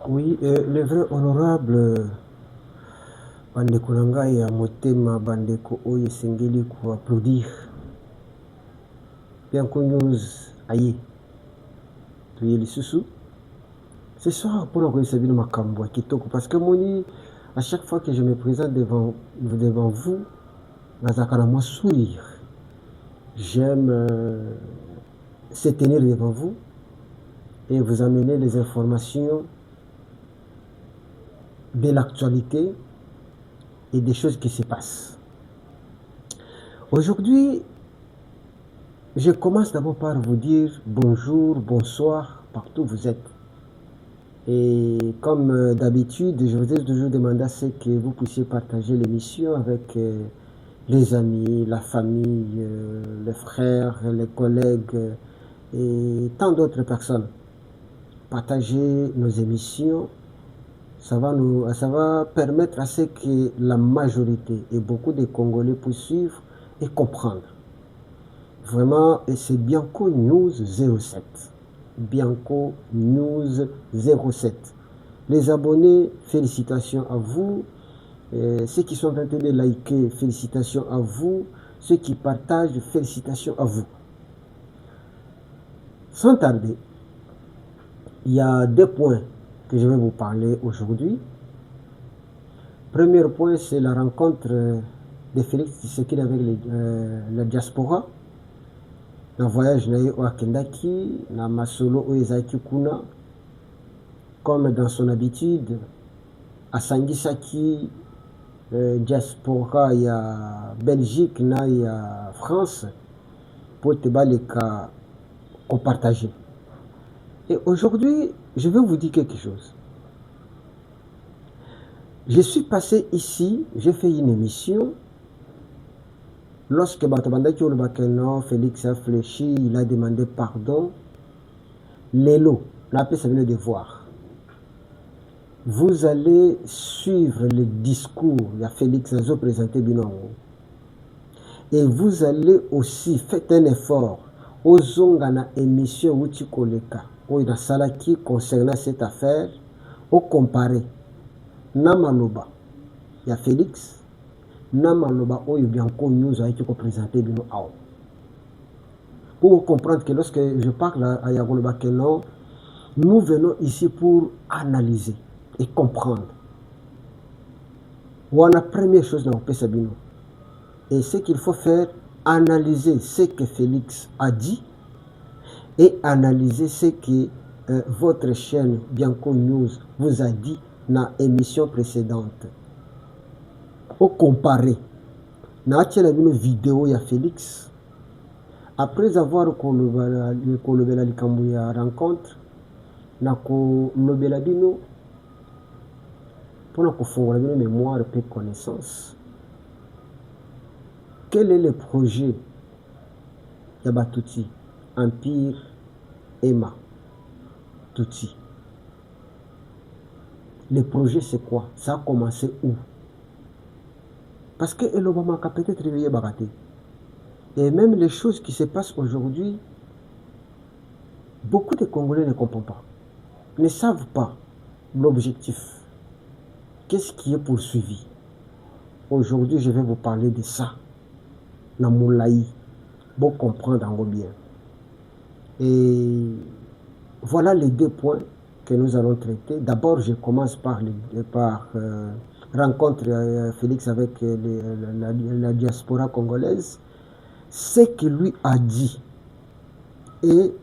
Oui, le vrai honorable bandeko na ngai ya motema bandeko oyo esengeli applaudir Bianco News aye toye lisusu ce soir pour koyebisa bino makambo ya kitoko parce que moni à chaque fois que je me présente devant vous nazalaka na mwa sourire. J'aime se tenir devant vous et vous amener les informations de l'actualité et des choses qui se passent. Aujourd'hui, je commence d'abord par vous dire bonjour, bonsoir, partout où vous êtes. Et comme d'habitude, je vous ai toujours demandé à ce que vous puissiez partager l'émission avec les amis, la famille, les frères, les collègues et tant d'autres personnes. Partager nos émissions, ça va permettre à ce que la majorité et beaucoup de Congolais puissent suivre et comprendre. Vraiment, et c'est Bianco News 07. Bianco News 07. Les abonnés, félicitations à vous. Ceux qui sont en train de liker, félicitations à vous. Ceux qui partagent, félicitations à vous. Sans tarder, il y a 2 points que je vais vous parler aujourd'hui. Premier point, c'est la rencontre de Félix Tshisekedi avec la diaspora. Na voyage na ye o akendaki na masolo oyo ezalaki kuna, comme dans son habitude asangisaki diaspora ya Belgique na ya France pour te baleka compartager. Et aujourd'hui, je vais vous dire quelque chose. Je suis passé ici, j'ai fait une émission. Lorsque Batabandaki Olubakeno, Félix a fléchi, il a demandé pardon. Lélo, la paix, ça vient de voir. Vous allez suivre le discours, il y a Félix Azo présenté Binongo. Et vous allez aussi faire un effort aux Zongana émission Utikoleka, où il y a Salaki concernant cette affaire, au comparé. Namaloba, il y a Félix. Namaloba oyo Bianco News a été présenté bino ao. Pour comprendre que lorsque je parle à Yagoloba Kenon, nous venons ici pour analyser et comprendre. Voilà la première chose dans le Sabino. Et ce qu'il faut faire, analyser ce que Félix a dit et analyser ce que votre chaîne Bianco News vous a dit dans l'émission précédente. Au comparé, na une vidéo ya Félix après avoir kolobela likambo ya rencontre na kolobela bino pour kofongola bino mémoire et connaissance. Quel est le projet ya Batuti Empire Emma Tutsi? Le projet c'est quoi? Ça a commencé où? Parce que l'Obama a peut-être réveillé Baraté. Et même les choses qui se passent aujourd'hui, beaucoup de Congolais ne comprennent pas, ne savent pas l'objectif. Qu'est-ce qui est poursuivi? Aujourd'hui, je vais vous parler de ça. Na Moulaï, pour comprendre en bien. Et voilà les 2 points que nous allons traiter. D'abord, je commence par rencontre Félix avec la diaspora congolaise, ce qu'il lui a dit, et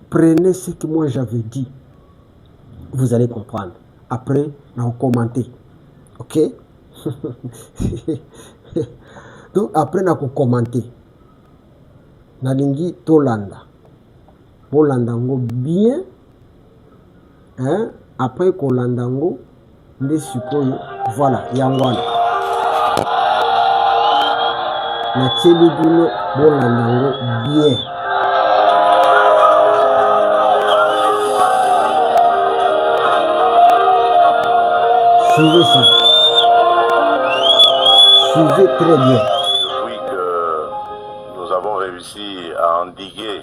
prenez ce que moi j'avais dit, vous allez comprendre. Après, on commenter. Ok? Donc, après, on commenter. Nalingi Tolanda. Polandango bien. Hein? Après, Kolandango. Voilà, Yangwana. La Tchélibuno, Bolandango, bien. Suivez ça. Suivez très bien. Depuis que nous avons réussi à endiguer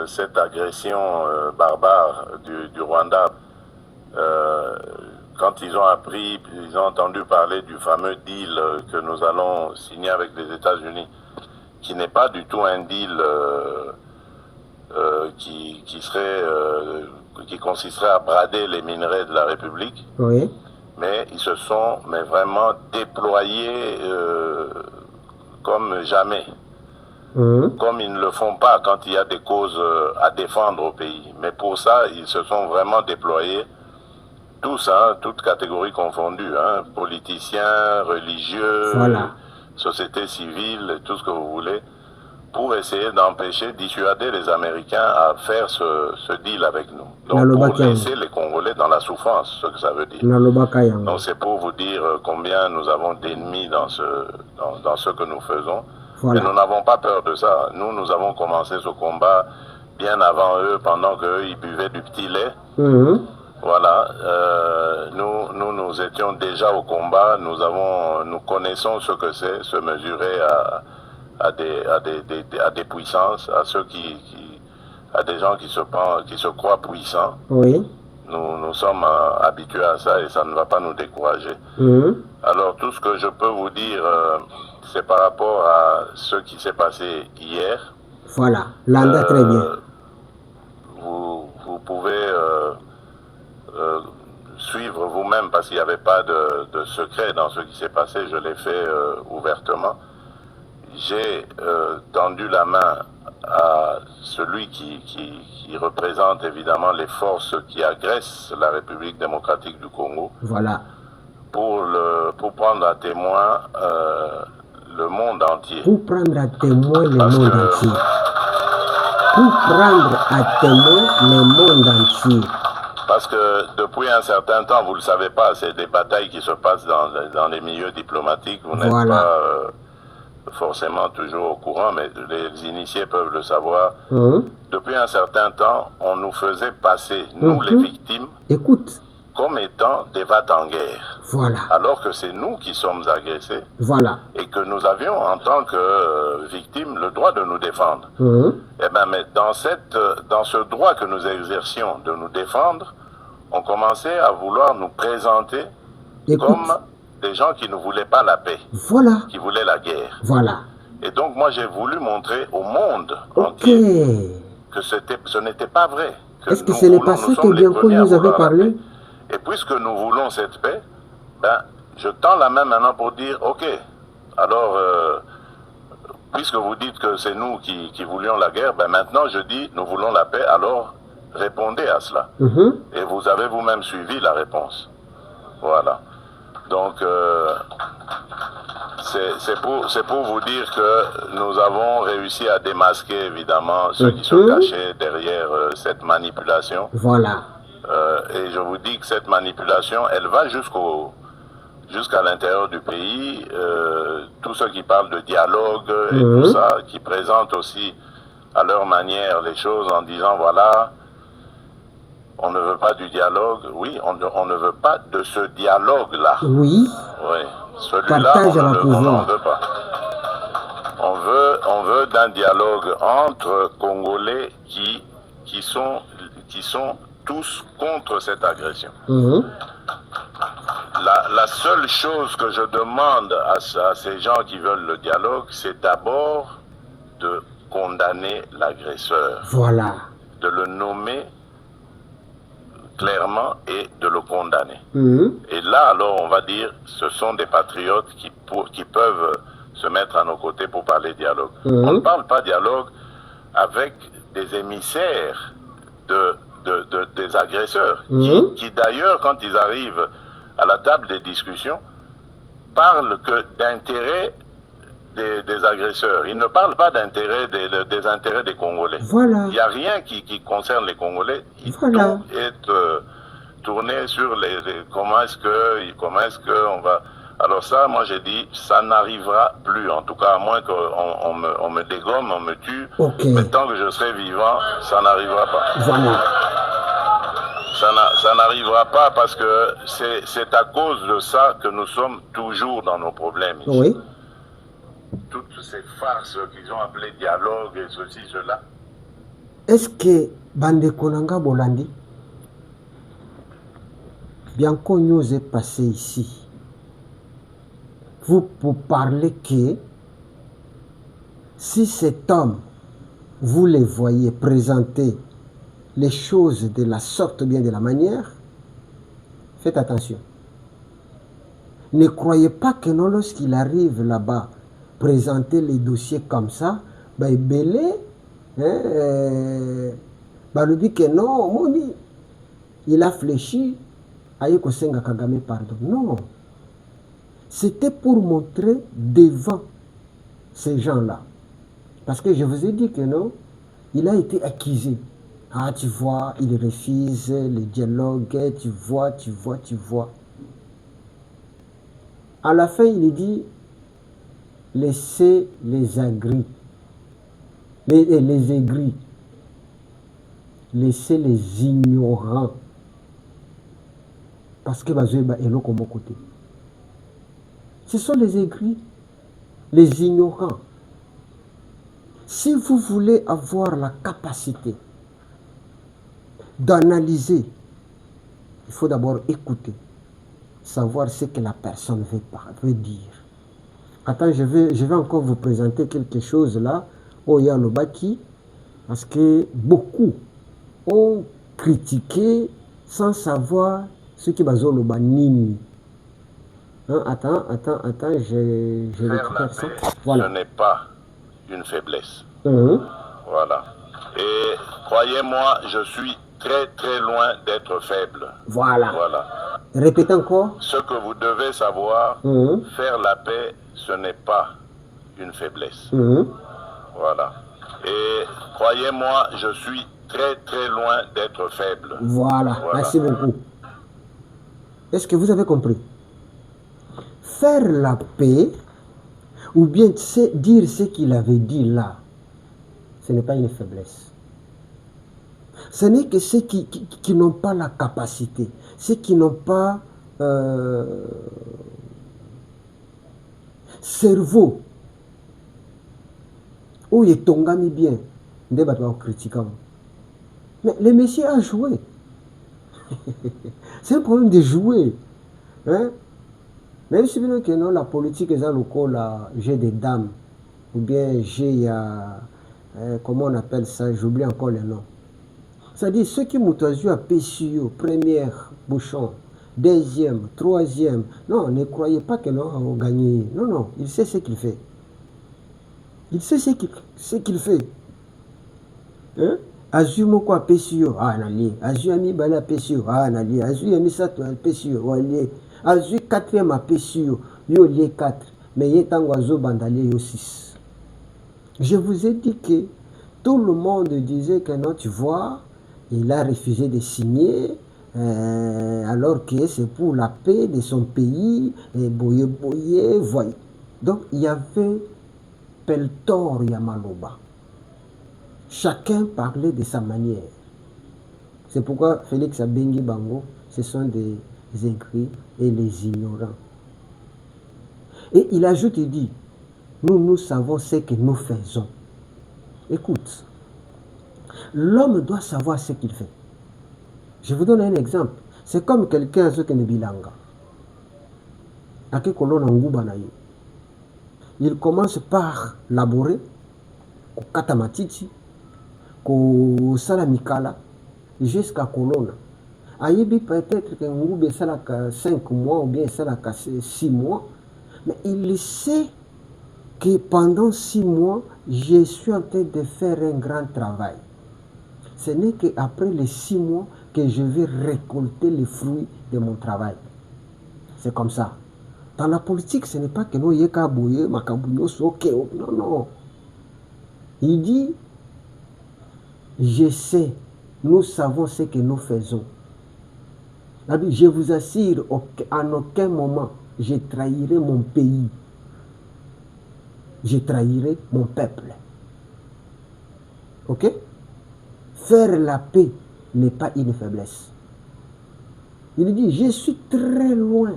cette agression barbare du Rwanda quand ils ont appris, ils ont entendu parler du fameux deal que nous allons signer avec les États-Unis, qui n'est pas du tout un deal qui consisterait à brader les minerais de la République, Oui. mais ils se sont vraiment déployés comme jamais. Comme ils ne le font pas quand il y a des causes à défendre au pays. Mais pour ça, ils se sont vraiment déployés, tous, toutes catégories confondues, politiciens, religieux, Voilà. société civile, tout ce que vous voulez, pour essayer d'empêcher, dissuader les Américains à faire ce deal avec nous. Donc pour laisser les Congolais dans la souffrance, ce que ça veut dire. Donc c'est pour vous dire combien nous avons d'ennemis dans ce que nous faisons. Voilà. Et nous n'avons pas peur de ça. Nous avons commencé ce combat bien avant eux, pendant qu'eux, ils buvaient du petit lait. Voilà. Nous étions déjà au combat. Nous connaissons ce que c'est, se mesurer à des puissances, à des gens qui se croient puissants. Oui. Nous sommes habitués à ça et ça ne va pas nous décourager. Alors tout ce que je peux vous dire, c'est par rapport à ce qui s'est passé hier. Voilà, l'anda très bien. Vous pouvez suivre vous-même parce qu'il n'y avait pas de secret dans ce qui s'est passé, je l'ai fait ouvertement. J'ai tendu la main à celui qui représente évidemment les forces qui agressent la République démocratique du Congo. Voilà. Pour prendre à témoin le monde entier. Pour prendre à témoin le monde entier. Pour prendre à témoin le monde entier. Parce que depuis un certain temps, vous ne le savez pas, c'est des batailles qui se passent dans les milieux diplomatiques. Vous n'êtes pas forcément toujours au courant, mais les initiés peuvent le savoir. Depuis un certain temps, on nous faisait passer, nous les victimes, comme étant des va-t-en-guerre. Voilà. Alors que c'est nous qui sommes agressés. Voilà. Et que nous avions, en tant que victimes, le droit de nous défendre. Et bien, mais dans ce droit que nous exercions de nous défendre, on commençait à vouloir nous présenter comme des gens qui ne voulaient pas la paix. Voilà. Qui voulaient la guerre. Voilà. Et donc, moi, j'ai voulu montrer au monde entier que ce n'était pas vrai. Est-ce que ce n'est pas ça que Bianco nous avait parlé? Et puisque nous voulons cette paix, ben, je tends la main maintenant pour dire, ok, alors, puisque vous dites que c'est nous qui voulions la guerre, ben maintenant je dis, nous voulons la paix, alors répondez à cela. Et vous avez vous-même suivi la réponse. Voilà. Donc, c'est pour vous dire que nous avons réussi à démasquer, évidemment, ceux qui se cachaient derrière cette manipulation. Voilà. Et je vous dis que cette manipulation, elle va jusqu'à l'intérieur du pays. Tous ceux qui parlent de dialogue et tout ça, qui présentent aussi à leur manière les choses en disant, voilà, on ne veut pas du dialogue. Oui, on ne veut pas de ce dialogue-là. Oui. Oui. Celui-là, on n'en veut pas. On veut d'un dialogue entre Congolais qui sont tous contre cette agression. La seule chose que je demande à ces gens qui veulent le dialogue, c'est d'abord de condamner l'agresseur. Voilà. De le nommer clairement et de le condamner. Et là, alors, on va dire, ce sont des patriotes qui peuvent se mettre à nos côtés pour parler dialogue. On ne parle pas dialogue avec des émissaires des agresseurs, qui d'ailleurs, quand ils arrivent à la table des discussions, parlent que d'intérêt des agresseurs. Ils ne parlent pas d'intérêt des intérêts des Congolais. Voilà. Il n'y a rien qui concerne les Congolais. Voilà. Tout est tourné sur comment est-ce que on va... Alors ça, moi j'ai dit, ça n'arrivera plus, en tout cas à moins qu'on me dégomme, on me tue. Mais tant que je serai vivant, ça n'arrivera pas. Voilà. Ça n'arrivera pas parce que c'est à cause de ça que nous sommes toujours dans nos problèmes ici. Oui. Toutes ces farces qu'ils ont appelées dialogue et ceci, cela. Est-ce que Bande Konanga Bolandi, Bianco News est passé ici. Vous parlez que si cet homme, vous les voyez présenter les choses de la sorte ou bien de la manière, faites attention. Ne croyez pas que non, lorsqu'il arrive là-bas, présenter les dossiers comme ça, ben belé, le dit que non, Moni, il a fléchi, aïe Kosenga Kagame, pardon. Non. C'était pour montrer devant ces gens-là. Parce que je vous ai dit que non, il a été accusé. Ah, tu vois, il refuse le dialogue, tu vois. À la fin, il dit, laissez les aigris. Les aigris. Laissez les ignorants. Parce que Bazoeba est là comme côté. Ce sont les aigris, les ignorants. Si vous voulez avoir la capacité d'analyser, il faut d'abord écouter, savoir ce que la personne veut dire. Attends, je vais encore vous présenter quelque chose là, au Yalobaki, parce que beaucoup ont critiqué sans savoir ce qui va le banini. Attends, je récupère ça. Voilà. Ce n'est pas une faiblesse. Voilà. Et croyez-moi, je suis très très loin d'être faible. Voilà. Répétez encore. Ce que vous devez savoir, faire la paix, ce n'est pas une faiblesse. Voilà. Et croyez-moi, je suis très très loin d'être faible. Voilà. Merci beaucoup. Est-ce que vous avez compris? Faire la paix, ou bien dire ce qu'il avait dit là, ce n'est pas une faiblesse. Ce n'est que ceux qui n'ont pas la capacité, ceux qui n'ont pas cerveau, où il est tongami bien, des bâtiments critiquants. Mais le monsieur a joué. C'est un problème de jouer. Hein? Même si que non, la politique est là, j'ai des dames, ou bien j'ai, comment on appelle ça, j'oublie encore le nom. C'est-à-dire, ceux qui m'ont à PCO, première bouchon, deuxième, troisième, non, ne croyez pas que non, on gagné. Non, il sait ce qu'il fait. Il sait ce qu'il fait. Hein? Azumo quoi PCO, ah, nali. Azumi bala PCO, ah, nali. Azumi sato PCO, wali. Azui 4e à PCO, yo lié 4, mais il est en oiseau bandalier yo 6. Je vous ai dit que tout le monde disait que non, tu vois, il a refusé de signer, alors que c'est pour la paix de son pays, et boye, voyez. Donc il y avait Peltor Yamaloba. Chacun parlait de sa manière. C'est pourquoi Félix Abengi Bango, ce sont des aigris et les ignorants. Et il ajoute, il dit, nous savons ce que nous faisons. Écoute, l'homme doit savoir ce qu'il fait. Je vous donne un exemple. C'est comme quelqu'un qui est bilanga. Il commence par laborer, au katamatiti, au salamikala, jusqu'à Kolona. Aïbi peut-être que Ngoube salaka 5 mois ou bien salaka 6 mois, mais il sait que pendant 6 mois, je suis en train de faire un grand travail. Ce n'est qu'après les 6 mois que je vais récolter les fruits de mon travail. C'est comme ça. Dans la politique, ce n'est pas que nous yekabouye, makabouyo, ok, non. Il dit, je sais, nous savons ce que nous faisons. Je vous assure, en aucun moment, je trahirai mon pays. Je trahirai mon peuple. Ok? Faire la paix n'est pas une faiblesse. Il dit, je suis très loin,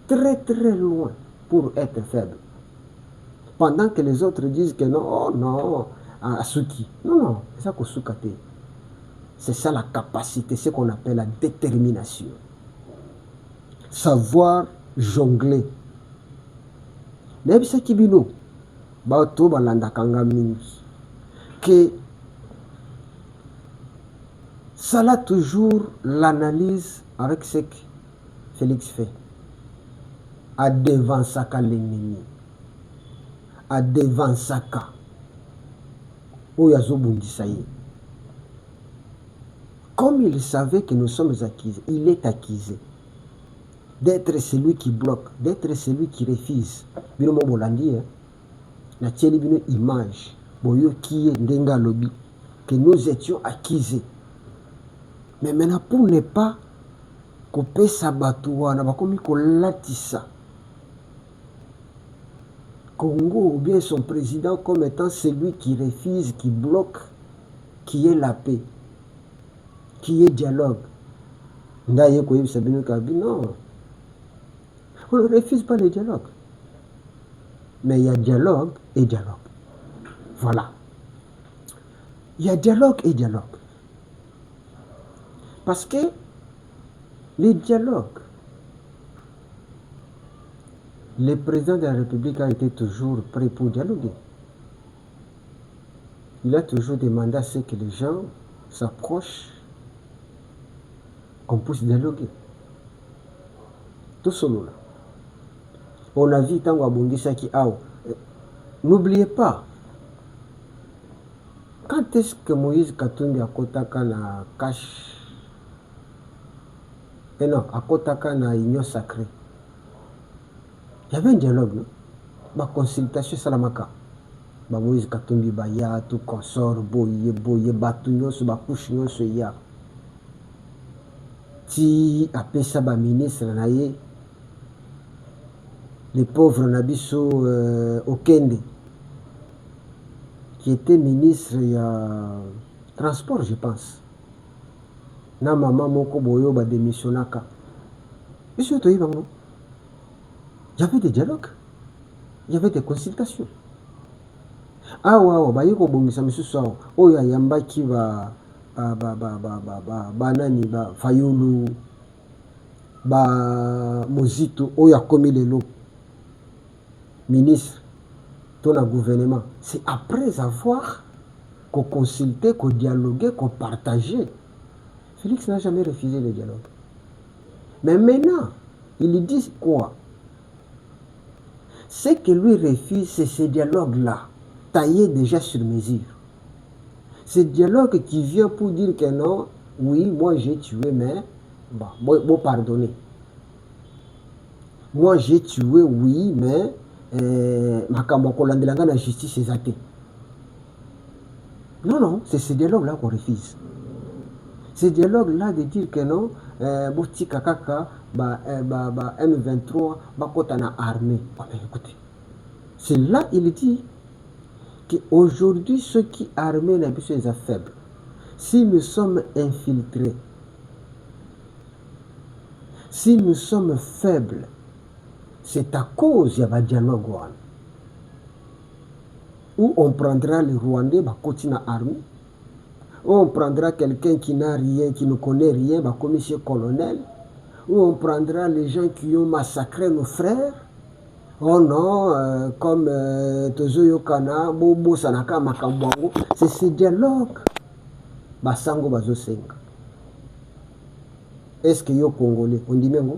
très loin pour être faible. Pendant que les autres disent que non, oh non, Asuki. Non, c'est ça qu'on soukate. C'est ça la capacité, ce qu'on appelle la détermination. savoir jongler. Nayebisa kibino bato balandaka nga mingi que ça a toujours l'analyse avec ce que Félix fait. À devant Saka l'ennemi. À devant Saka. Comme il savait que nous sommes accusés, il est accusé d'être celui qui bloque, d'être celui qui refuse. Bino mo bolandi na tieli bino image boyo qui est ndenga lobby que nous étions accusés. Mais maintenant pour ne pas couper sa batua na bakomi ko latisa Congo ou bien son président comme étant celui qui refuse, qui bloque, qui est la paix, qui est dialogue. Non, on ne refuse pas le dialogue. Mais il y a dialogue et dialogue. Voilà. Il y a dialogue et dialogue. Parce que les dialogues, le président de la République a été toujours prêt pour dialoguer. Il a toujours demandé à ce que les gens s'approchent, qu'on puisse dialoguer. Tout cela. On a vu tant à Bondissaki. N'oubliez pas, quand est-ce que Moïse Katumbi a kotaka na cache, et non, a kotaka na union sacrée, il y avait un dialogue, non? Ba consultation salamaka. Ba Moïse Katumbi ba ya tout consort boye batu nyonso ba couche nyonso ya. Ti apesa ba ministre na ye. Les pauvres Nabiso Okende, qui était ministre transport, je pense. Na maman moko boyo ba démissionnaka. Il y avait des dialogues, il y avait des consultations. Awa bayiko bongisa misusu oyo yambaki banani ba Fayulu ba Mozito oyo akomi lelo ministre ton gouvernement. C'est après avoir qu'on consulté, qu'on dialogué, qu'on partagé. Félix n'a jamais refusé le dialogue. Mais maintenant, il dit quoi? Ce que lui refuse, c'est ce dialogue-là, taillé déjà sur mesure. Ce dialogue qui vient pour dire que non, oui, moi j'ai tué, mais bon, pardonner. Moi j'ai tué, oui, mais makambo kolandelanga na justice ezate. Non, c'est ce dialogue-là qu'on refuse. Ce dialogue-là de dire que non, botika kaka, M23, bakota na armée. Écoutez, c'est là il dit qu'aujourd'hui, ceux qui armés n'a plus sont faibles. Si nous sommes infiltrés, si nous sommes faibles, c'est à cause il y a un dialogue où on prendra les Rwandais, bakoti na armée. On prendra quelqu'un qui n'a rien, qui ne connaît rien, commissaire colonel. Ou on prendra les gens qui ont massacré nos frères. Oh non, comme Tozo Yokana, Bobo Sanaka Makambwango. C'est ce dialogue. Basango Bazo Senga. Est-ce que yo Congolais, on dit même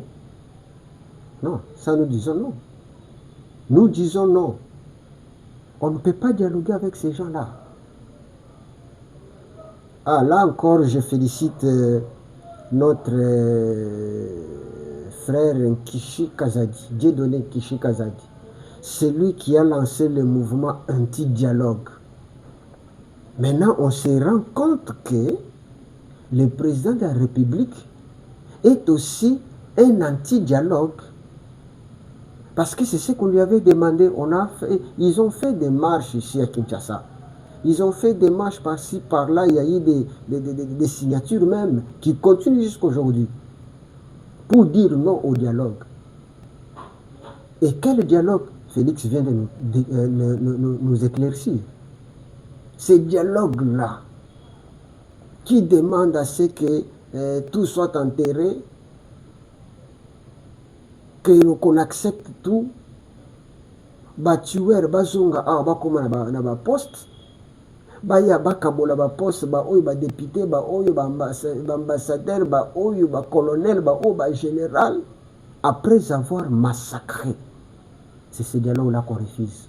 non, ça nous disons non. Nous disons non. On ne peut pas dialoguer avec ces gens-là. Là encore, je félicite notre frère Kishi Kazadi, Dieudonné Kishi Kazadi. C'est lui qui a lancé le mouvement anti-dialogue. Maintenant, on se rend compte que le président de la République est aussi un anti-dialogue. Parce que c'est ce qu'on lui avait demandé. Ils ont fait des marches ici à Kinshasa. Ils ont fait des marches par-ci, par-là. Il y a eu des signatures même qui continuent jusqu'à aujourd'hui pour dire non au dialogue. Et quel dialogue? Félix vient de nous éclaircir. Ce dialogue-là qui demande à ce que tout soit enterré, qu'on accepte tout, batueur bazonga awa bakoma na ba poste, baya bakabola ba poste, ba oyo ba député, ba oyo ba ambassadeur, ba oyo ba colonel, ba oyo ba général, après avoir massacré. C'est ce dialogue-là qu'on refuse.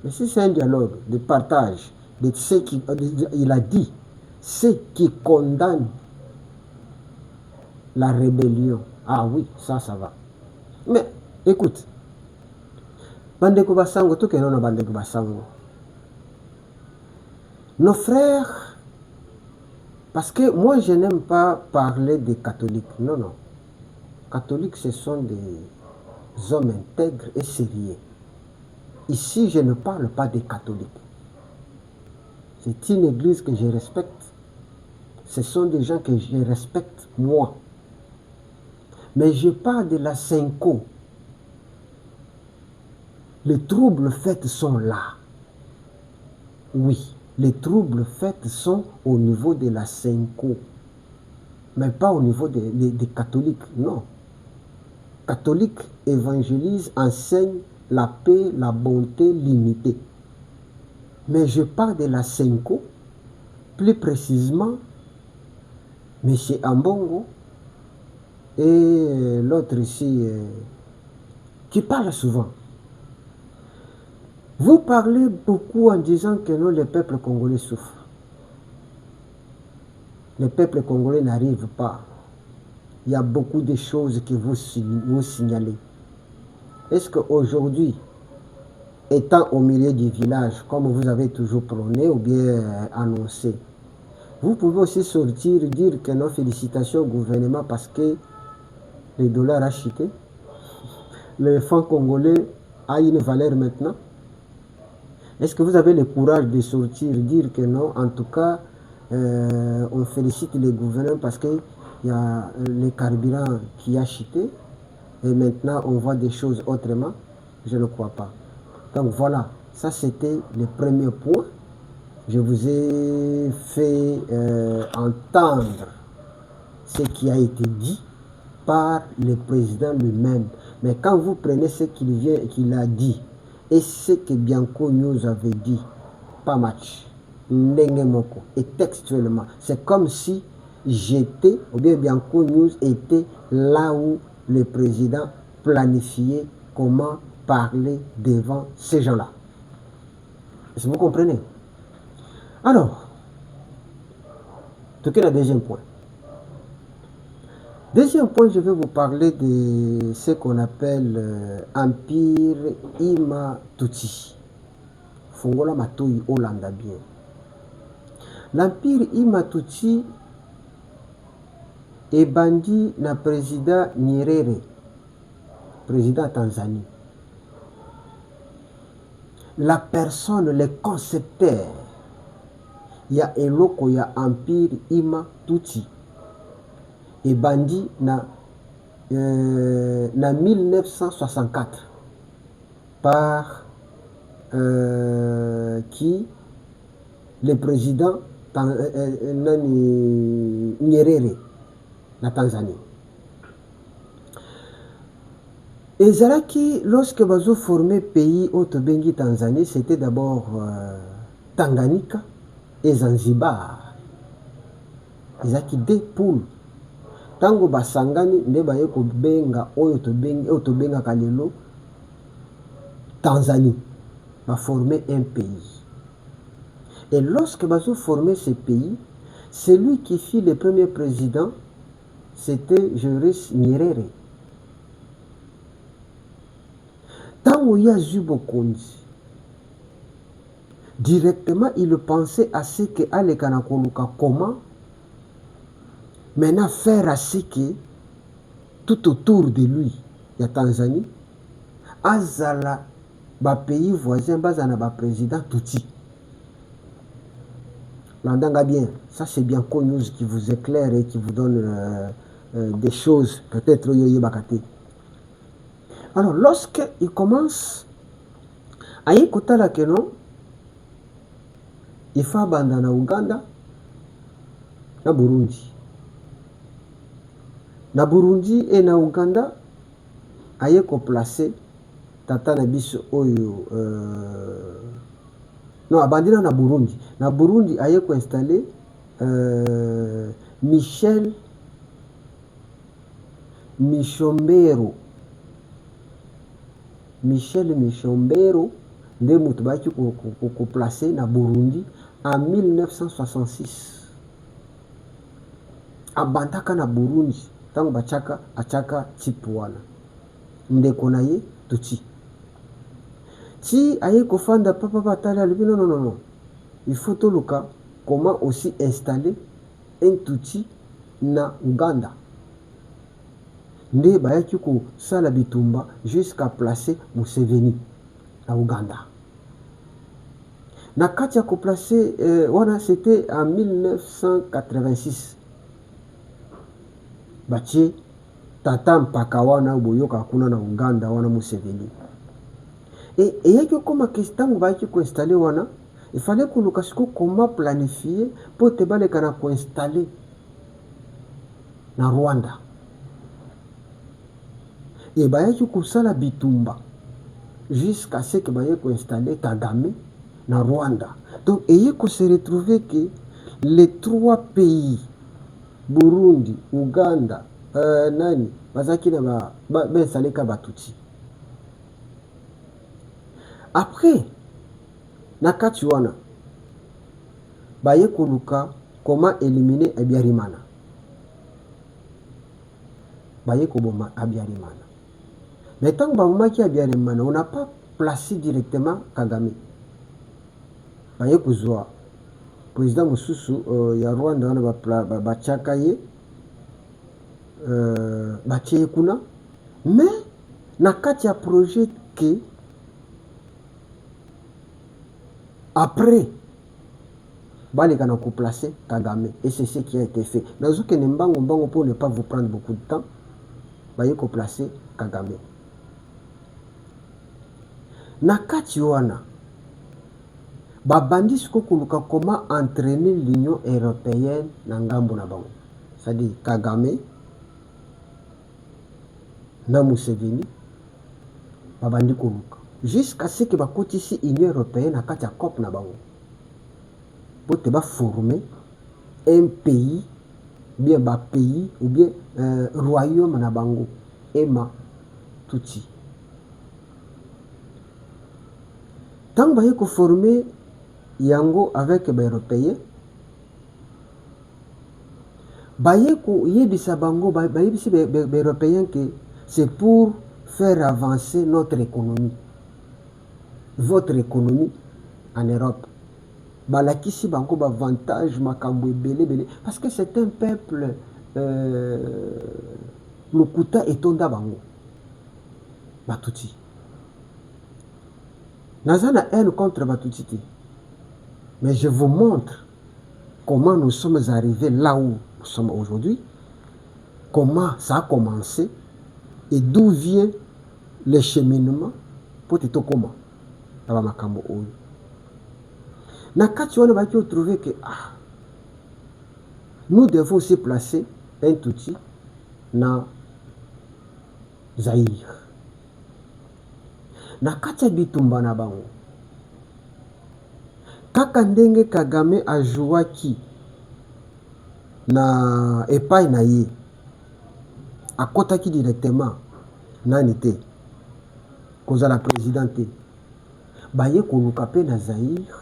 Mais si c'est un dialogue de partage de ce qu'il a dit, ce qui condamne la rébellion, ah oui, ça va. Mais écoute, bandeko basango, tout que non bandeko basango, nos frères, parce que moi je n'aime pas parler des catholiques, non. Catholiques, ce sont des hommes intègres et sérieux. Ici, je ne parle pas des catholiques. C'est une église que je respecte. Ce sont des gens que je respecte, moi. Mais je parle de la Senko. Les troubles faits sont là. Oui, les troubles faits sont au niveau de la Senko. Mais pas au niveau des catholiques, non. Catholiques évangélisent, enseignent la paix, la bonté, l'unité. Mais je parle de la Senko, plus précisément, M. Ambongo et l'autre ici qui parle souvent. Vous parlez beaucoup en disant que non, le peuple congolais souffre. Le peuple congolais n'arrive pas. Il y a beaucoup de choses que vous signalez. Est-ce qu'aujourd'hui, étant au milieu du village, comme vous avez toujours prôné ou bien annoncé, vous pouvez aussi sortir et dire que non, félicitations au gouvernement parce que le dollar a chuté, le franc congolais a une valeur maintenant. Est-ce que vous avez le courage de sortir et dire que non, en tout cas, on félicite le gouvernement parce qu'il y a le carburant qui a chuté et maintenant on voit des choses autrement? Je ne crois pas. Donc voilà, ça c'était le premier point. Je vous ai fait entendre ce qui a été dit par le président lui-même. Mais quand vous prenez ce qu'il a dit et ce que Bianco News avait dit, pas match, Nengemoko, et textuellement, c'est comme si j'étais, ou bien Bianco News était là où le président planifiait comment parler devant ces gens-là. Est-ce que vous comprenez? Alors, tout le deuxième point. Deuxième point, je vais vous parler de ce qu'on appelle Empire Ima Tutsi. Fongola Matoi Hollanda bien. L'Empire Ima Tutsi est bandit na président Nyerere, président Tanzanie. La personne, le concepteur, il y a Eloko, il y a Empire Ima Tutsi. Et bandit na 1964 par qui le président Nyerere na Tanzanie. Et Zalaki, lorsque Bazo formé pays Otobengi Tanzanie, c'était d'abord Tanganyika et Zanzibar. Zalaki deux poules. Tango basangani nde baye ko benga oyo tobenga kalelo Tanzanie va former un pays. Et lorsque Bazo formé ce pays, celui qui fut le premier président, c'était Julius Nyerere. Tango ya Zubokonzi, directement il pensait à ce que Alekana Koluka comment maintenant faire à ce que tout autour de lui, il y a Tanzanie, Azala, ba pays voisin, bazana ba président Tutsi. L'endanga bien, ça c'est bien connu qui vous éclaire et qui vous donne des choses, peut-être yoye bakate. Alors lorsqu'il commence à y écouter la kenon, il faut abandonner Ouganda, na Burundi. Na Burundi et na Ouganda, aye ko placer tata na biso oyo non abandi na Burundi. Na Burundi aye ko installer Michel Michombero nde mutu baki ko placer na Burundi en 1966. Abandaka na Burundi tango achaka tipu wana ndeko na ye Tutsi. Si aye kofanda papa batali alibi non, il faut toluka comment aussi installer un Tutsi na Uganda. Nde bayaki ko sala bitumba jusqu'à placer Museveni na Uganda. Na kati ya ko placer wana c'était en 1986. Batie tata mpaka wana boyoka kuna na Uganda wana Museveni. Et yaki koma kistango bayaki ko installer wana, il fallait que nous sachions comment planifier pour te baleka na ko installer na Rwanda. Et bayaki ko sala bitumba jusqu'à ce que bayaki ko installer Kagame na Rwanda. Donc ayez qu'on se retrouver que les trois pays Burundi, Uganda, nani bazaki na ba saleka Batutsi. Après na kati wana baye koluka comment éliminer Abiyarimana. Baye koboma Abiyarimana. Mais tant que babomaki Abiyarimana, on n'a pas placé directement Kagame. Baye kozwa président mususu ya Rwanda wana bachaka ye batie kuna, mais na kati ya projet que après baleka na ko placer Kagame, et c'est ce qui a été fait. Nazoke ne mbango pour ne pas vous prendre beaucoup de temps, baye ko placer Kagame. Na kati wana babandi siko kuluka comment entraîner l'Union européenne na ngambo na bango. C'est-à-dire Kagame na Museveni babandi kuluka jusqu'à ce que bakotisi Union européenne na kati ya COP na bango. Pour te ba former un pays, bien ba pays ou bien royaume na bango ema Tutsi. Tant baye ko former yango avec les Européens, baye ko yebisa bango bayebisi les Européens que c'est pour faire avancer notre économie, votre économie en Europe. Balakisi bango avantage makambo ebele parce que c'est un peuple lokuta etonda bango Batutsi. Nazana haine contre Batutsi. Mais je vous montre comment nous sommes arrivés là où nous sommes aujourd'hui, comment ça a commencé et d'où vient le cheminement pour te comment. Na kati wana baki trouver que nous devons aussi placer un Tutsi na Zaïre. Na kati bitumba na bango. Kaka ndenge Kagame ajouaki na epai na ye akotaki directement nani te kozala président te baye koluka pe na Zaïre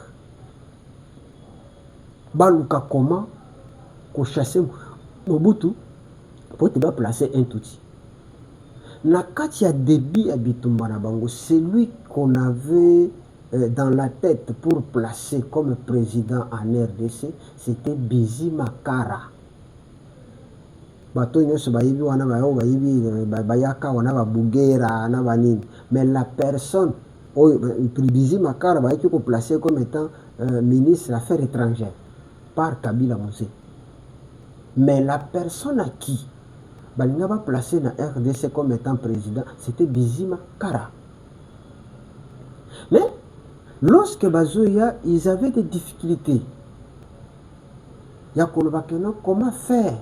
baluka comment ko chasser Mobutu pour te ba placer un Tutsi. Na kati ya débit bitumba na bango, celui qu'on avait dans la tête pour placer comme président en RDC, c'était Bizi Makara. Bato nyonso bayibi wana bayaka wana babugera na banini. Mais la personne Bizi Makara bayaki ko placer comme étant ministre des Affaires étrangères par Kabila Moussé. Mais la personne à qui balinga ba placé na RDC comme étant président, c'était Bizi Makara. Mais lorsque Bazoya, ils avaient des difficultés. Yakolobakeno, comment faire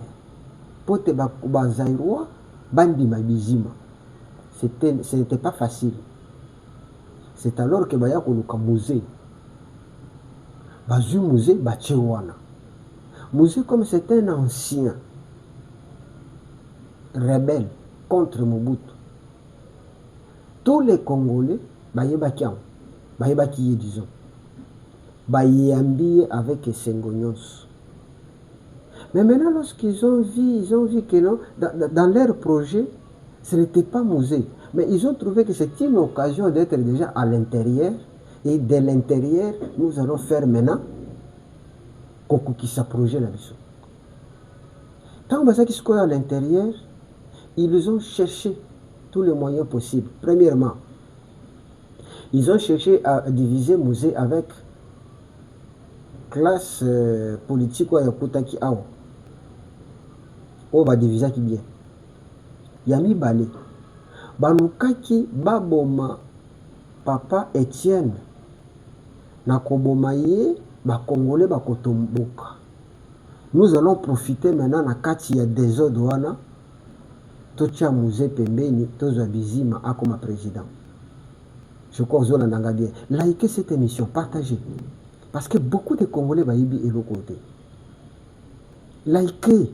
pour te Bazaïrois, Bandi Mabizima. ce n'était pas facile. C'est alors que baya koluka musée. Bazu musée bachewana. Musée comme c'est un ancien rebelle contre Mobutu. Tous les Congolais bayebaki disons. Bayambi avec Sengonyos. Mais maintenant, lorsqu'ils ont vu que non, dans leur projet, ce n'était pas musée. Mais ils ont trouvé que c'est une occasion d'être déjà à l'intérieur. Et de l'intérieur, nous allons faire maintenant Kokukisa projet là-dessus. Tant que ce à l'intérieur, ils ont cherché tous les moyens possibles. Premièrement, ils ont cherché à diviser musée avec classe politique ou Yakutaki Awa. On va diviser qui bien. Yami Balé. Banukaki baboma papa Etienne. Nakobomaye ba Congolais ba kotomboka. Nous allons profiter maintenant na kati ya désordre wana. Tocha musée pembeni tozo bizima akoma président. Je crois que vous avez bien. Likez cette émission, partagez. Parce que beaucoup de Congolais baïbi et l'autre côté. Likez.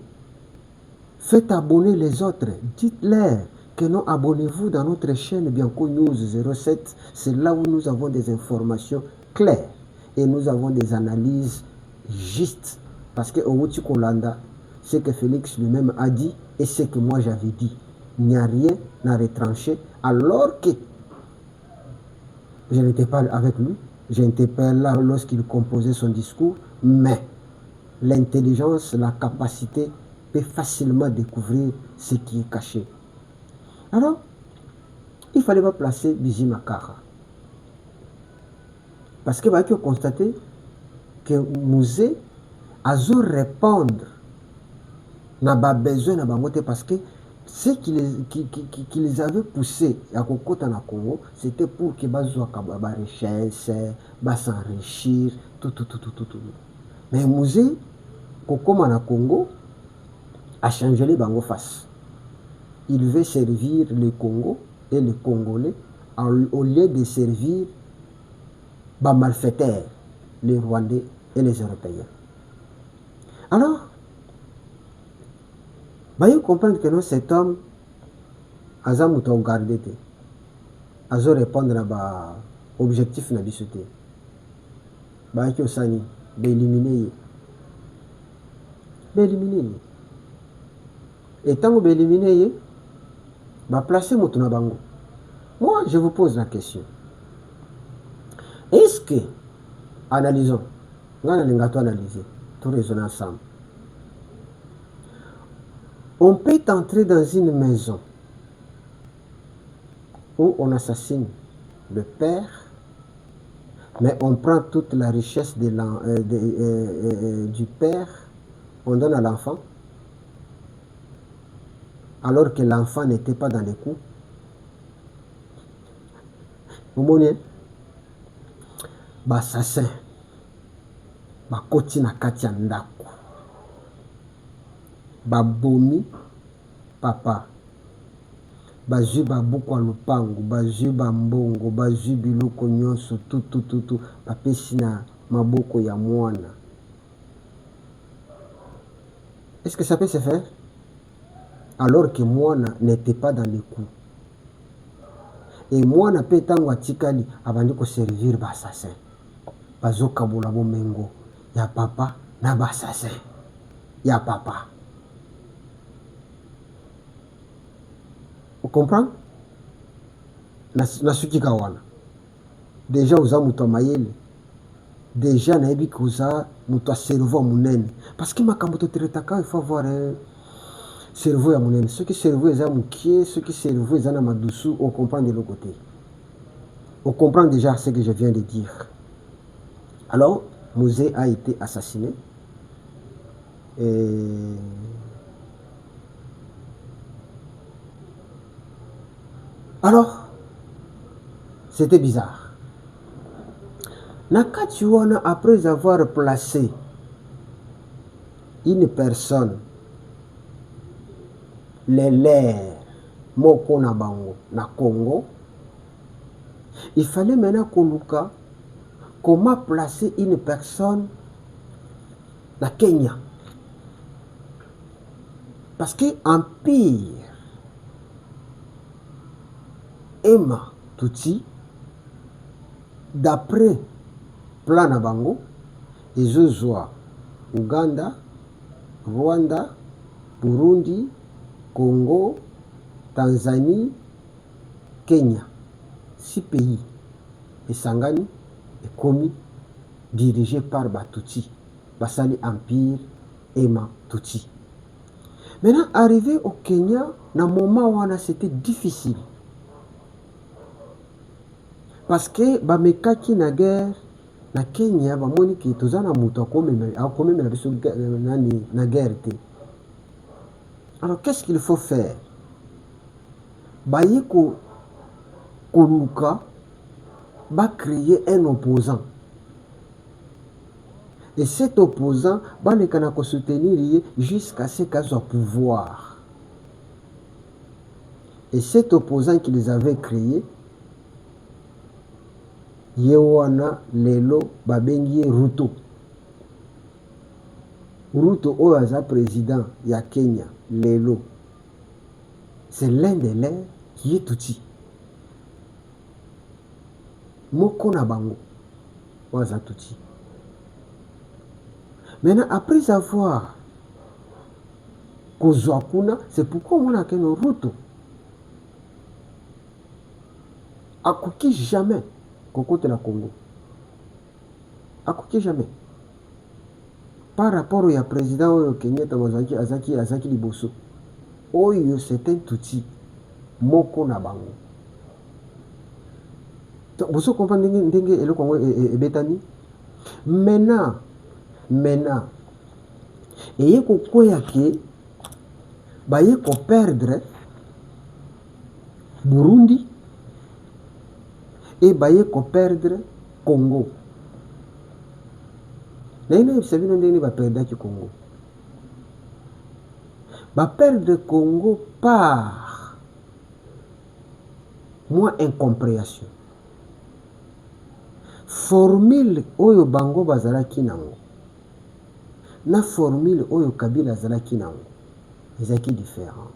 Faites abonner les autres. Dites-leur que non, abonnez-vous dans notre chaîne Bianco News 07. C'est là où nous avons des informations claires. Et nous avons des analyses justes. Parce que Owuchi Kolanda, ce que Félix lui-même a dit et ce que moi j'avais dit. Il n'y a rien à retrancher. Alors que je n'étais pas avec lui. Je n'étais pas là lorsqu'il composait son discours. Mais l'intelligence, la capacité peut facilement découvrir ce qui est caché. Alors, il ne fallait pas placer Bizima Kara. Parce que vous avez constaté que musée a dû répondre n'a pas besoin n'a pas monté parce que ce qui les avait poussés à Kokota na Congo, c'était pour que bazo ba richesse, ba s'enrichir, tout. Mais musée Kokoma na Congo a changé les bango face. Il veut servir le Congo et les Congolais au lieu de servir les malfaiteurs, les Rwandais et les Européens. Alors, vous comprenez que non, cet homme a gardé, a répondre à l'objectif de la société. Il éliminer. Et tant que vous éliminer, placer mon bango. Moi, je vous pose la question. Est-ce que, analysons, on a analyser, tout raisonner ensemble. On peut entrer dans une maison où on assassine le père, mais on prend toute la richesse du père, on donne à l'enfant, alors que l'enfant n'était pas dans les coups. Vous voyez, assassin, koti na kati ya ndako, bomi papa, bazwi babuku ya lupango, bazwi bambongo, bazwi biloko nyonso, tout, bapesi na maboko ya mwana. Est-ce que ça peut se faire? Alors que mwana n'était pas dans les coups. Et mwana pe tango atikali abandi ko servir ba assassin. Bazo kabola bomengo ya papa na ba assassin. Ya papa. Vous comprenez? Na suki kawana. Déjà uza muto mayele. Déjà na ebi kuza muto cerveau munene. Parce que makambo to tretaka il faut avoir cerveau ya munene. Ceux qui cerveau eza mukie, ceux qui cerveau eza na madusu, on comprend de l'autre côté. On comprend déjà ce que je viens de dire. Alors, Musée a été assassiné. Et alors, c'était bizarre. Nakatiwana, après avoir placé une personne, les lèvres moko na bango na Congo, il fallait maintenant koluka comment placer une personne na Kenya. Parce que Empire Ema Tutsi, d'après plan na bango, ezozwa Uganda, Rwanda, Burundi, Congo, Tanzanie, Kenya. 6 pays esangani ekomi dirigé par Batutsi, basali Empire Ema Tutsi. Maintenant, arrivé au Kenya, na moment wana c'était difficile. Parce que bamekaki na guerre na Kenya, bamoni ki toza na mutu akomemela biso na guerre te. Alors qu'est-ce qu'il faut faire? Baye koluka ba créer un opposant. Et cet opposant balekana ko soutenir jusqu'à ce qu'il soit pouvoir. Et cet opposant qu'ils avaient créé, yewana lelo babengi Ruto. Ruto oyaza président ya Kenya lelo. C'est l'un de leurs qui est Tutsi. Moko na bango oyaza Tutsi. Maintenant, après avoir kozwa kuna, c'est pourquoi on a qu'un Ruto akoki jamais kokote la Congo. Akoki jamais. Par rapport au président au Kenya Azaki Liboso. Oyo c'est un Tutsi. Moko na bango. Vous comprenez ndenge le Congo et Betani. Maintenant, et kokoya ke baye ko perdre Burundi et baye ko perdre Congo. Nene sabino ndeni ba perdre ki Congo. Ba perdre Congo par moi incompréhension. Formule oyo bango bazalaki nango. Na formule oyo Kabila azalaki nango. Ezaki différent.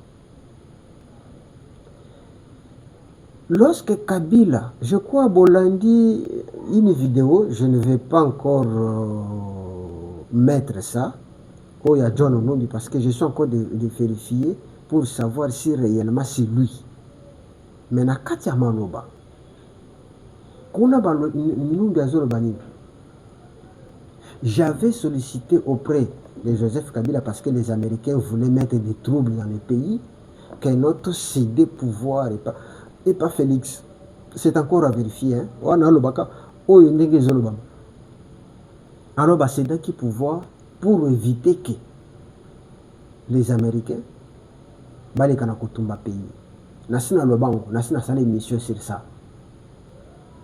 Lorsque Kabila, je crois Bolandi, une vidéo, je ne vais pas encore mettre ça, il y a John Onombi, parce que je suis encore de vérifier pour savoir si réellement c'est lui. Mais na Katia Manoba, j'avais sollicité auprès de Joseph Kabila parce que les Américains voulaient mettre des troubles dans le pays, qu'un autre cédé pouvoir et pas Félix. C'est encore à vérifier. Alors, c'est qui pouvoir pour éviter que les Américains bali kana kutumba pays. Nasina lobango, nasina sala émission sur ça.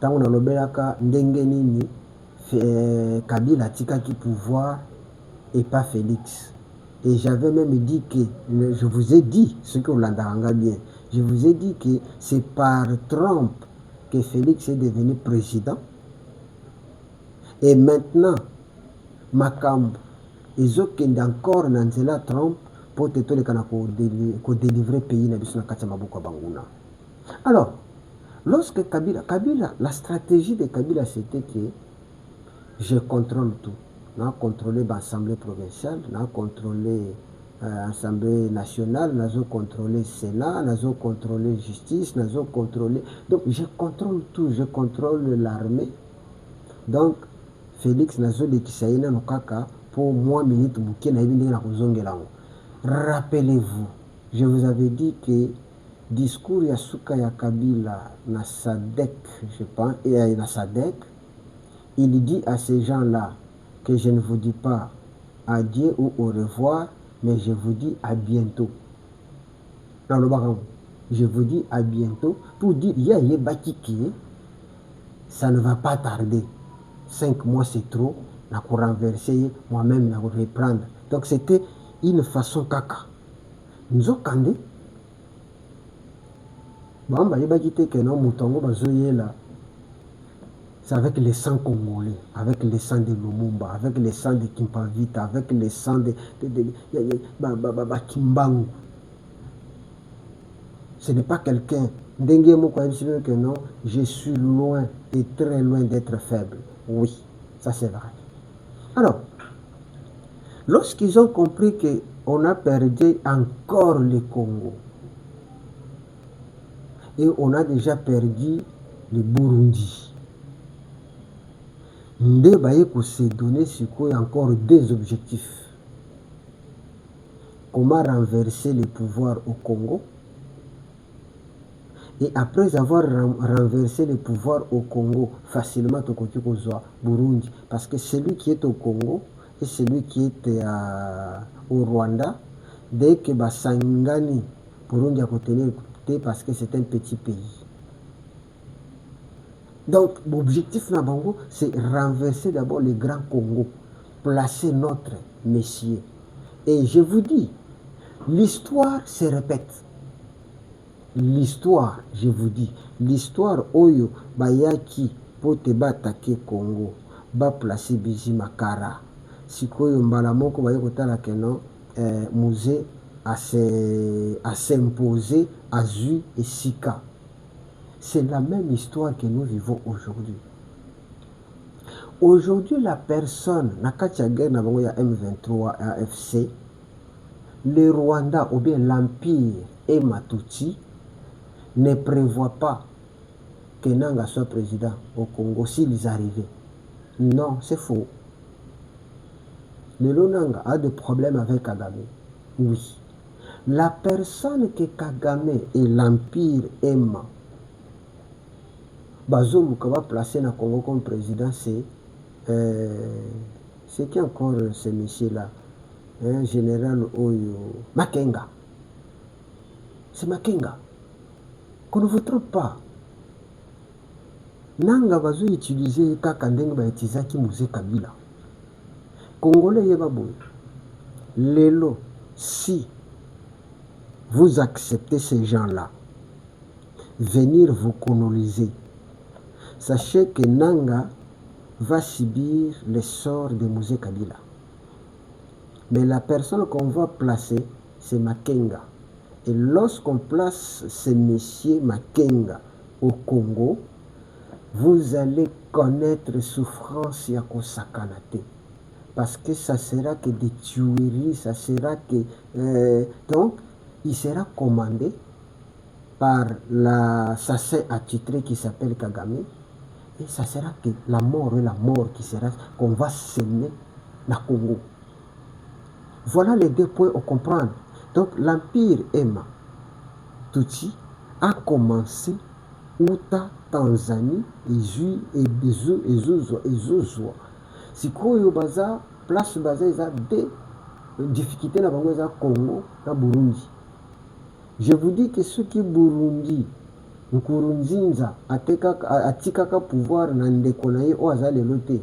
Tango na lobelaka ndenge nini Kabila tika qui pouvoir et pas Félix. Et j'avais même dit que, je vous ai dit, ce que vous l'entendez bien, je vous ai dit que c'est par Trump que Félix est devenu président. Et maintenant, Makambo, ils ont encore Nanzela Trump pour te délivrer le pays. Alors, lorsque Kabila, la stratégie de Kabila c'était que je contrôle tout. On a contrôlé l'Assemblée provinciale, on a contrôlé l'Assemblée nationale, on a contrôlé le Sénat, on a contrôlé la justice, on a contrôlé... Donc, je contrôle tout, je contrôle l'armée. Donc, Félix Nazoli Kisaïna Nokaka, pour moi, minute bouquet, rappelez-vous, je vous avais dit que discours Yasuka Yakabila na Sadek, je pense, et na Sadek, il dit à ces gens-là que je ne vous dis pas adieu ou au revoir, mais je vous dis à bientôt. Dans le baron, je vous dis à bientôt pour dire, ça ne va pas tarder. 5 mois c'est trop, on a renverser, moi-même on a reprendre. Donc c'était une façon caca. Nous avons Bon, bah, il va dire que non, Moutongo, bah, là, c'est avec les sang congolais, avec les sang de Lumumba, avec les sang de Kimpavita, avec les sang de Kimbangu. Ce n'est pas quelqu'un. Dengue Moko a dit que non, je suis loin et très loin d'être faible. Oui, ça c'est vrai. Alors, lorsqu'ils ont compris qu'on a perdu encore le Congo, et on a déjà perdu le Burundi, Nde Baye s'est donné encore deux objectifs. Comment renverser le pouvoir au Congo? Et après avoir renversé le pouvoir au Congo, facilement Burundi, parce que celui qui est au Congo et celui qui est au Rwanda, dès que Basangani, Burundi a continué parce que c'est un petit pays. Donc, l'objectif Nabango, c'est renverser d'abord le Grand Congo, placer notre Messie. Et je vous dis, l'histoire se répète. L'histoire, je vous dis, l'histoire Oyo Bayaki pote batake Congo, ba placer Biji Makara. Sikoyo mbala moko baye kotala keno musée à s'imposer à Zu et Sika. C'est la même histoire que nous vivons aujourd'hui. Aujourd'hui, la personne, Nakatia guerre ya M23 AFC, le Rwanda ou bien l'Empire et Matuti ne prévoit pas que Nanga soit président au Congo s'ils arrivaient. Non, c'est faux. Le Nanga a des problèmes avec Kagame. Oui. La personne que Kagame et l'Empire aiment, Bazoum qui va placer le Congo comme président, c'est qui encore ce monsieur-là, général Oyo Makenga. C'est Makenga. Qu'on ne vous trompe pas. Nanga bazo utiliser kakandeng ba utiliser Musée Kabila. Congolais yebabou. Lelo, si vous acceptez ces gens-là, venir vous coloniser, sachez que Nanga va subir le sort de Musée Kabila. Mais la personne qu'on va placer, c'est Makenga. Et lorsqu'on place ce monsieur Makenga au Congo, vous allez connaître souffrance Yako Sakanate. Parce que ça sera que des tueries, ça sera que... donc, il sera commandé par l'assassin attitré qui s'appelle Kagame. Et ça sera que la mort qui sera, qu'on va semer dans le Congo. Voilà les deux points à comprendre. Donc, l'Empire Emma Tutsi a commencé Uta, Tanzanie, Izu, Ezuzwa. Si Koyo Baza, place Baza, il y a des difficultés dans le Congo, dans Burundi. Je vous dis que ceux qui Burundi, Nkurunzinza, atikaka pouvoir na ndeko na ye o azali lote.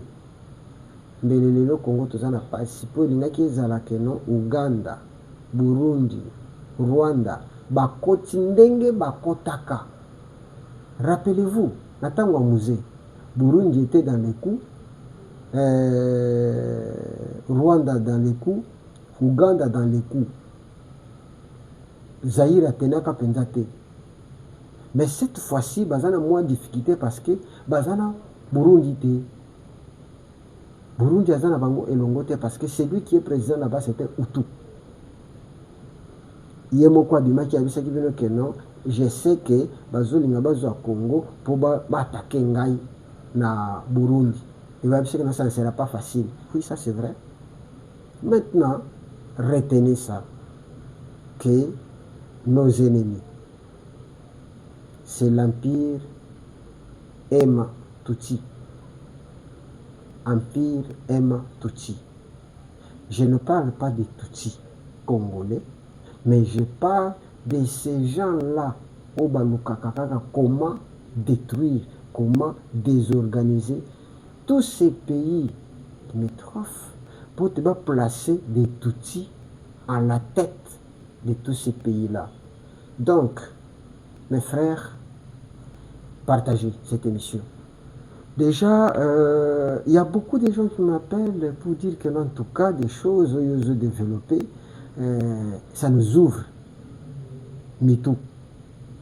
Mbele lelo Congo tozana participé linaki ezala keno Uganda, Burundi, Rwanda, bakoti ndenge bakotaka. Rappelez-vous, Natangwa Musée, Burundi était dans les coups, Rwanda dans les coups, Uganda dans les coups. Zaïre a tenaka pendate. Mais cette fois-ci, bazana moins difficulté parce que bazana Burundi te. Burundi azana bango elongote parce que celui qui est président là-bas c'était Hutu. Yemoko abimaki abisaki bino que non, je sais que bazolinga bazwa Congo pour attaquer ngai na Burundi. Il va abisaki que ça ne sera pas facile. Oui, ça c'est vrai. Maintenant, retenez ça que nos ennemis, c'est l'Empire Emma Tutsi. Empire Emma Tutsi. Je ne parle pas des Tutsis congolais, mais je parle de ces gens-là, comment détruire, comment désorganiser tous ces pays limitrophes pour te placer des Tutsis à la tête de tous ces pays-là. Donc, mes frères, partager cette émission. Déjà, il y a beaucoup de gens qui m'appellent pour dire que, en tout cas, des choses qu'ils ont développées, ça nous ouvre. Mais tout.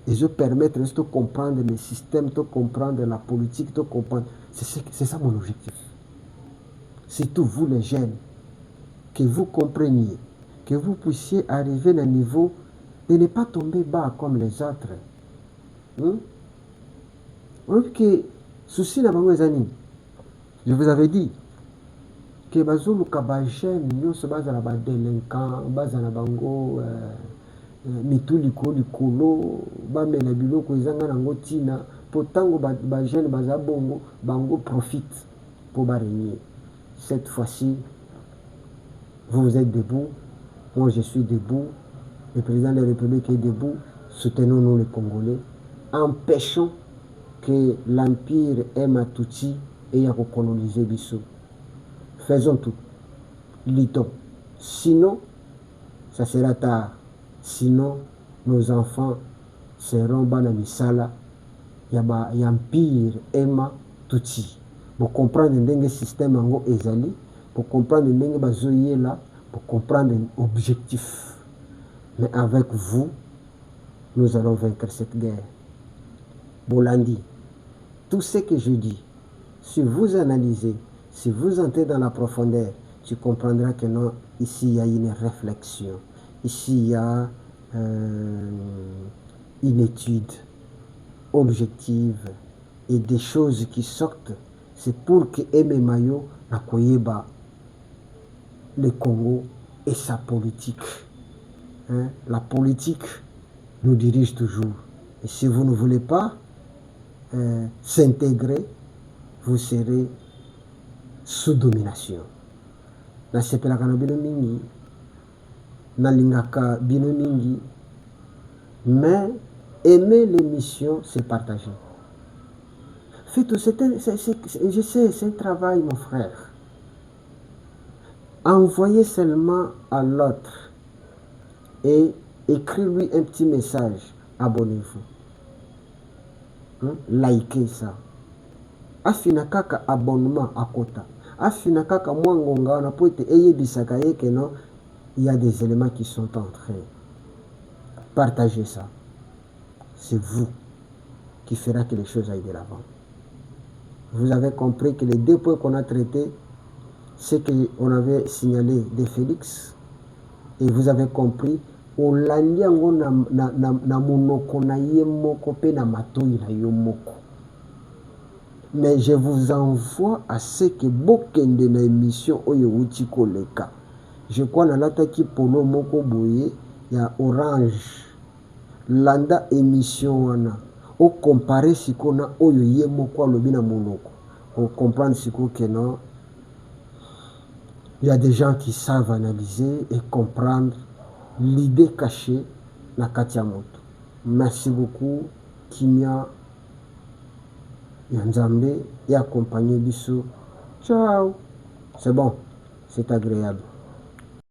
Ils ont permettre de comprendre le système, de comprendre la politique, de comprendre. C'est ça mon objectif. Surtout vous, les jeunes, que vous compreniez, que vous puissiez arriver à un niveau de ne pas tomber bas comme les autres. Que souci na bango ezani. Je vous avais dit que bazulu kabajene nyonso bazala ba délinquant, bazala bango mitu likolo bamela biloko ezanga nango tina po tango ba jeune baza bongo bango profite pour barégner. Cette fois-ci, vous êtes debout, moi je suis debout, le président de la République est debout, soutenons-nous les Congolais, empêchons que l'Empire Tutsi ait à recoloniser Bissau. Faisons tout, luttons. Sinon, ça sera tard. Sinon, nos enfants seront banamisala, il y a Empire Tutsi. Pour comprendre le système ango ezali, pour comprendre le bazoyela, pour comprendre l'objectif. Mais avec vous, nous allons vaincre cette guerre. Bolandi, tout ce que je dis, si vous analysez, si vous entrez dans la profondeur, tu comprendras que non, ici il y a une réflexion, ici il y a une étude objective et des choses qui sortent. C'est pour que Aimé Mayo Nakoyeba, le Congo et sa politique. La politique nous dirige toujours. Et si vous ne voulez pas s'intégrer, vous serez sous domination. Nasepelaka na bino mingi, nalingaka bino mingi, mais aimer l'émission, c'est partager. Je sais, c'est un travail, mon frère. Envoyez seulement à l'autre et écrivez-lui un petit message. Abonnez-vous. Likez ça. Afina kaka abonnement à kota. Afina kaka mwangonga na pote eye bisaka ye que non, il y a des éléments qui sont en train. Partagez ça. C'est vous qui fera que les choses aillent de l'avant. Vous avez compris que les deux points qu'on a traités, c'est qu'on avait signalé des Félix, et vous avez compris, on l'a dit na monoko na yemoko pe na matoi na yomoko. Mais je vous envoie à ce que bokende na émission oyo uti koleka. Je crois na lataki polo moko boye ya Orange. Landa émission wana. Au comparer siko na oyo yemoko alobi na monoko. Au comprendre siko que non. Il y a des gens qui savent analyser et comprendre l'idée cachée na Katia Moto. Merci beaucoup, Kimia Yanzambe et accompagné Bissou. Ciao. C'est bon, c'est agréable.